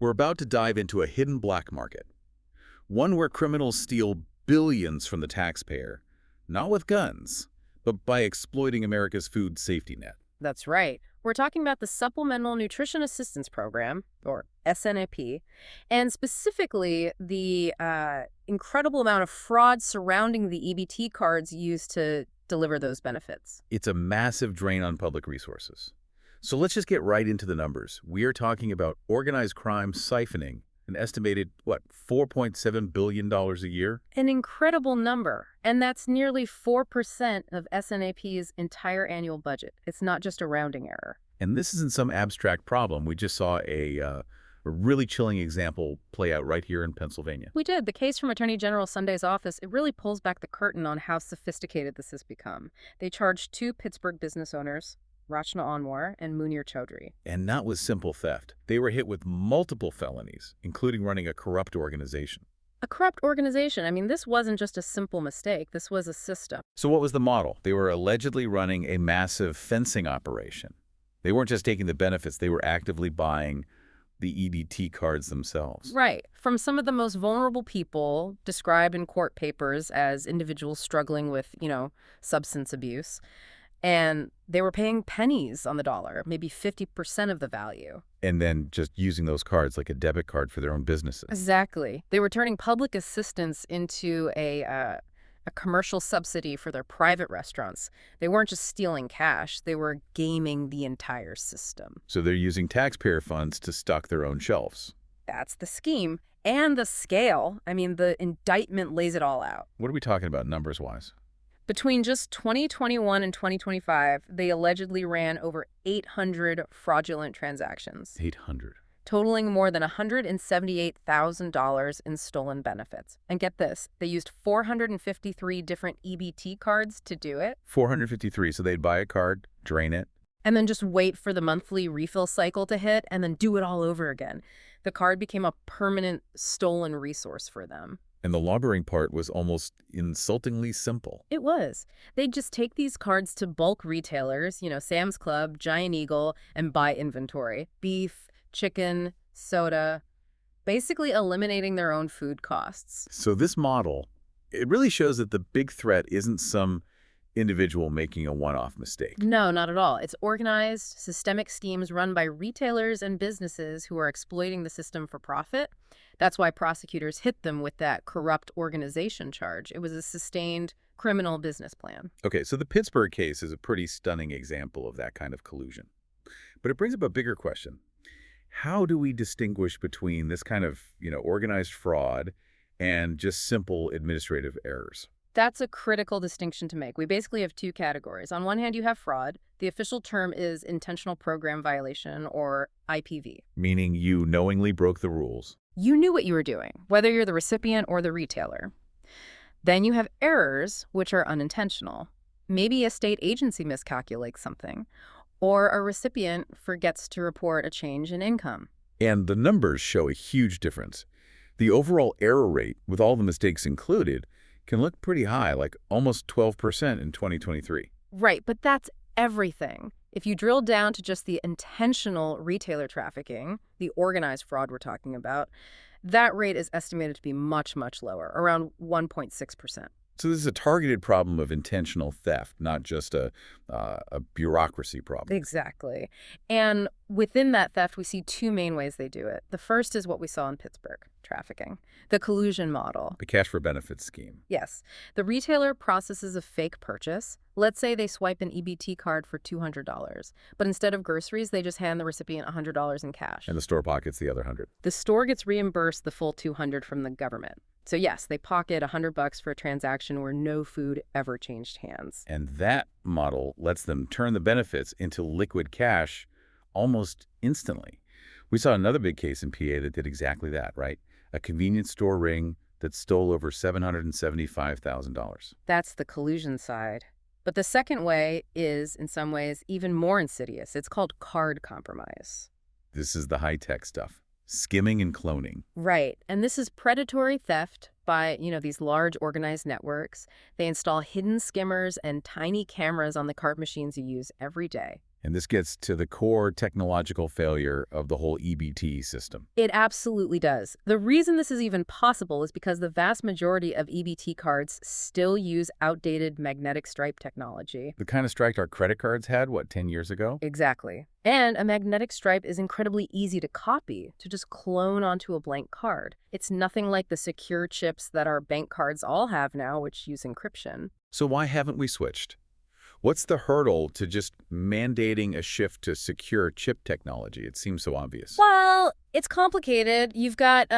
We're about to dive into a hidden black market, one where criminals steal billions from the taxpayer, not with guns, but by exploiting America's food safety net. That's right. We're talking about the Supplemental Nutrition Assistance Program, or SNAP, and specifically the incredible amount of fraud surrounding the EBT cards used to deliver those benefits. It's a massive drain on public resources. So let's just get right into the numbers. We are talking about organized crime siphoning an estimated, $4.7 billion a year? An incredible number. And that's nearly 4% of SNAP's entire annual budget. It's not just a rounding error. And this isn't some abstract problem. We just saw a really chilling example play out right here in Pennsylvania. We did. The case from Attorney General Sunday's office, it really pulls back the curtain on how sophisticated this has become. They charged 2 Pittsburgh business owners, Rachna Anwar and Munir Chaudhri. And not with simple theft. They were hit with multiple felonies, including running a corrupt organization. A corrupt organization. I mean, this wasn't just a simple mistake. This was a system. So what was the model? They were allegedly running a massive fencing operation. They weren't just taking the benefits. They were actively buying the EBT cards themselves. Right. From some of the most vulnerable people described in court papers as individuals struggling with, substance abuse. And they were paying pennies on the dollar, maybe 50% of the value. And then just using those cards like a debit card for their own businesses. Exactly. They were turning public assistance into a commercial subsidy for their private restaurants. They weren't just stealing cash. They were gaming the entire system. So they're using taxpayer funds to stock their own shelves. That's the scheme. And the scale. I mean, the indictment lays it all out. What are we talking about numbers-wise? Between just 2021 and 2025, they allegedly ran over 800 fraudulent transactions. 800. Totaling more than $178,000 in stolen benefits. And get this, they used 453 different EBT cards to do it. 453, so they'd buy a card, drain it. And then just wait for the monthly refill cycle to hit and then do it all over again. The card became a permanent stolen resource for them. And the laundering part was almost insultingly simple. It was. They'd just take these cards to bulk retailers, Sam's Club, Giant Eagle, and buy inventory. Beef, chicken, soda, basically eliminating their own food costs. So this model, it really shows that the big threat isn't some individual making a one-off mistake. No, not at all. It's organized, systemic schemes run by retailers and businesses who are exploiting the system for profit. That's why prosecutors hit them with that corrupt organization charge. It was a sustained criminal business plan. Okay, so the Pittsburgh case is a pretty stunning example of that kind of collusion. But it brings up a bigger question. How do we distinguish between this kind of, organized fraud and just simple administrative errors? That's a critical distinction to make. We basically have 2 categories. On one hand, you have fraud. The official term is intentional program violation, or IPV. Meaning you knowingly broke the rules. You knew what you were doing, whether you're the recipient or the retailer. Then you have errors, which are unintentional. Maybe a state agency miscalculates something, or a recipient forgets to report a change in income. And the numbers show a huge difference. The overall error rate, with all the mistakes included, can look pretty high, like almost 12% in 2023. Right, but that's everything. If you drill down to just the intentional retailer trafficking, the organized fraud we're talking about, that rate is estimated to be much, much lower, around 1.6%. So this is a targeted problem of intentional theft, not just a bureaucracy problem. Exactly. And within that theft, we see 2 main ways they do it. The first is what we saw in Pittsburgh, trafficking, the collusion model. The cash for benefits scheme. Yes. The retailer processes a fake purchase. Let's say they swipe an EBT card for $200, but instead of groceries, they just hand the recipient $100 in cash. And the store pockets the other 100. The store gets reimbursed the full $200 from the government. So yes, they pocket $100 for a transaction where no food ever changed hands. And that model lets them turn the benefits into liquid cash almost instantly. We saw another big case in PA that did exactly that, right? A convenience store ring that stole over $775,000. That's the collusion side. But the second way is, in some ways, even more insidious. It's called card compromise. This is the high-tech stuff. Skimming and cloning. Right. And this is predatory theft by, these large organized networks. They install hidden skimmers and tiny cameras on the card machines you use every day. And this gets to the core technological failure of the whole EBT system. It absolutely does. The reason this is even possible is because the vast majority of EBT cards still use outdated magnetic stripe technology. The kind of strike our credit cards had, 10 years ago? Exactly. And a magnetic stripe is incredibly easy to copy, to just clone onto a blank card. It's nothing like the secure chips that our bank cards all have now, which use encryption. So why haven't we switched? What's the hurdle to just mandating a shift to secure chip technology? It seems so obvious. Well, it's complicated. You've got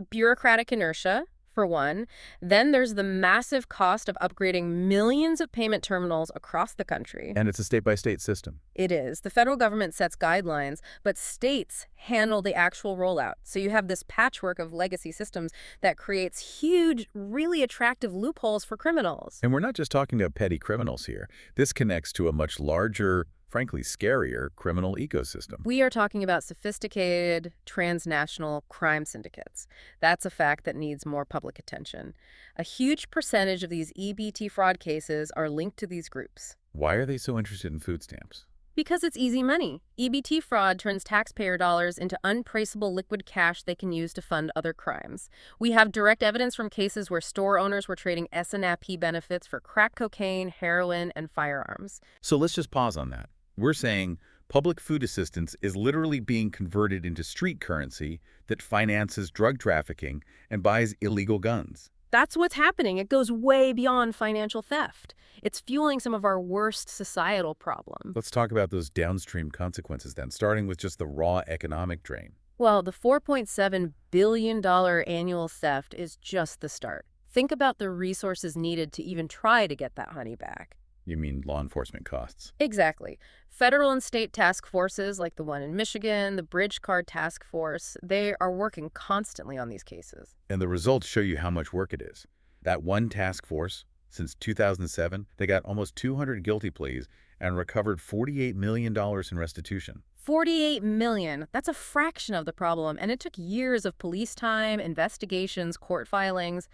bureaucratic inertia, for one. Then there's the massive cost of upgrading millions of payment terminals across the country. And it's a state-by-state system. It is. The federal government sets guidelines, but states handle the actual rollout. So you have this patchwork of legacy systems that creates huge, really attractive loopholes for criminals. And we're not just talking about petty criminals here. This connects to a much larger, frankly scarier, criminal ecosystem. We are talking about sophisticated, transnational crime syndicates. That's a fact that needs more public attention. A huge percentage of these EBT fraud cases are linked to these groups. Why are they so interested in food stamps? Because it's easy money. EBT fraud turns taxpayer dollars into untraceable liquid cash they can use to fund other crimes. We have direct evidence from cases where store owners were trading SNAP benefits for crack cocaine, heroin, and firearms. So let's just pause on that. We're saying public food assistance is literally being converted into street currency that finances drug trafficking and buys illegal guns. That's what's happening. It goes way beyond financial theft. It's fueling some of our worst societal problems. Let's talk about those downstream consequences then, starting with just the raw economic drain. Well, the $4.7 billion annual theft is just the start. Think about the resources needed to even try to get that honey back. You mean law enforcement costs? Exactly. Federal and state task forces like the one in Michigan, the Bridge Card Task Force, they are working constantly on these cases. And the results show you how much work it is. That one task force, since 2007, they got almost 200 guilty pleas and recovered $48 million in restitution. $48 million. That's a fraction of the problem, and it took years of police time, investigations, court filings.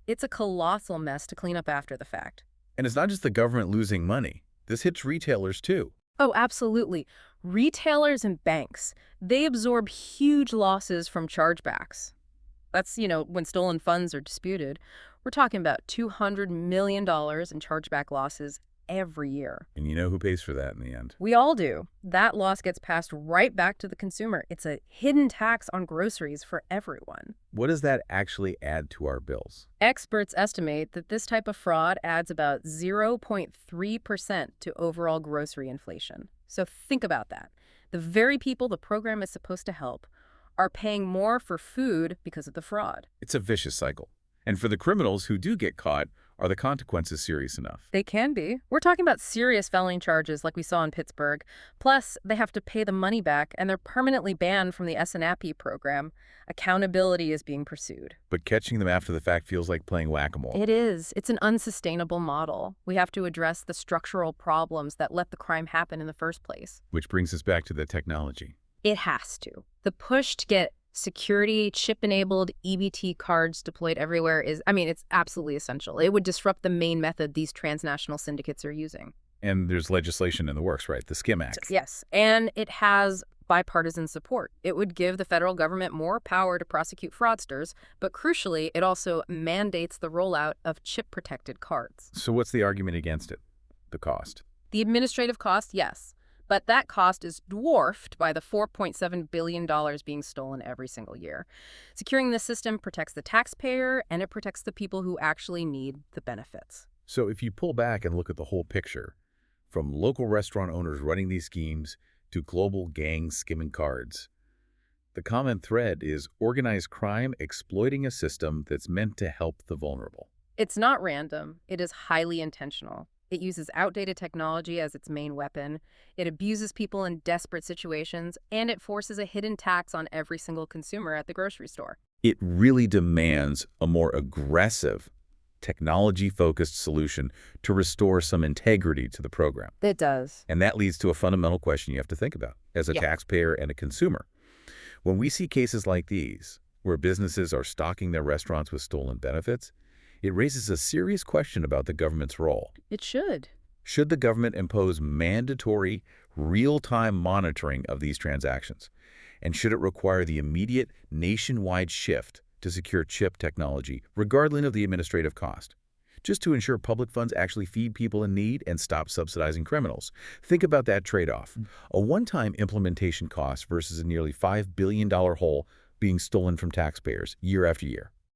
It's a colossal mess to clean up after the fact. And it's not just the government losing money. This hits retailers, too. Oh, absolutely. Retailers and banks, they absorb huge losses from chargebacks. That's, when stolen funds are disputed. We're talking about $200 million in chargeback losses every year. And you know who pays for that in the end? We all do. That loss gets passed right back to the consumer. It's a hidden tax on groceries for everyone. What does that actually add to our bills? Experts estimate that this type of fraud adds about 0.3% to overall grocery inflation. So think about that. The very people the program is supposed to help are paying more for food because of the fraud. It's a vicious cycle. And for the criminals who do get caught, are the consequences serious enough? They can be. We're talking about serious felony charges like we saw in Pittsburgh. Plus, they have to pay the money back, and they're permanently banned from the SNAP program. Accountability is being pursued. But catching them after the fact feels like playing whack-a-mole. It is. It's an unsustainable model. We have to address the structural problems that let the crime happen in the first place. Which brings us back to the technology. It has to. The push to get security, chip-enabled EBT cards deployed everywhere it's absolutely essential. It would disrupt the main method these transnational syndicates are using. And there's legislation in the works, right? The Skim Act. Yes, and it has bipartisan support. It would give the federal government more power to prosecute fraudsters, but crucially, it also mandates the rollout of chip-protected cards. So what's the argument against it? The cost. The administrative cost, yes. But that cost is dwarfed by the $4.7 billion being stolen every single year. Securing this system protects the taxpayer, and it protects the people who actually need the benefits. So if you pull back and look at the whole picture, from local restaurant owners running these schemes to global gangs skimming cards, the common thread is organized crime exploiting a system that's meant to help the vulnerable. It's not random. It is highly intentional. It uses outdated technology as its main weapon. It abuses people in desperate situations, and it forces a hidden tax on every single consumer at the grocery store. It really demands a more aggressive, technology-focused solution to restore some integrity to the program. It does. And that leads to a fundamental question you have to think about as a taxpayer and a consumer. When we see cases like these, where businesses are stocking their restaurants with stolen benefits, it raises a serious question about the government's role. It should. Should the government impose mandatory real-time monitoring of these transactions? And should it require the immediate nationwide shift to secure chip technology, regardless of the administrative cost? Just to ensure public funds actually feed people in need and stop subsidizing criminals. Think about that trade-off. A one-time implementation cost versus a nearly $5 billion hole being stolen from taxpayers year after year.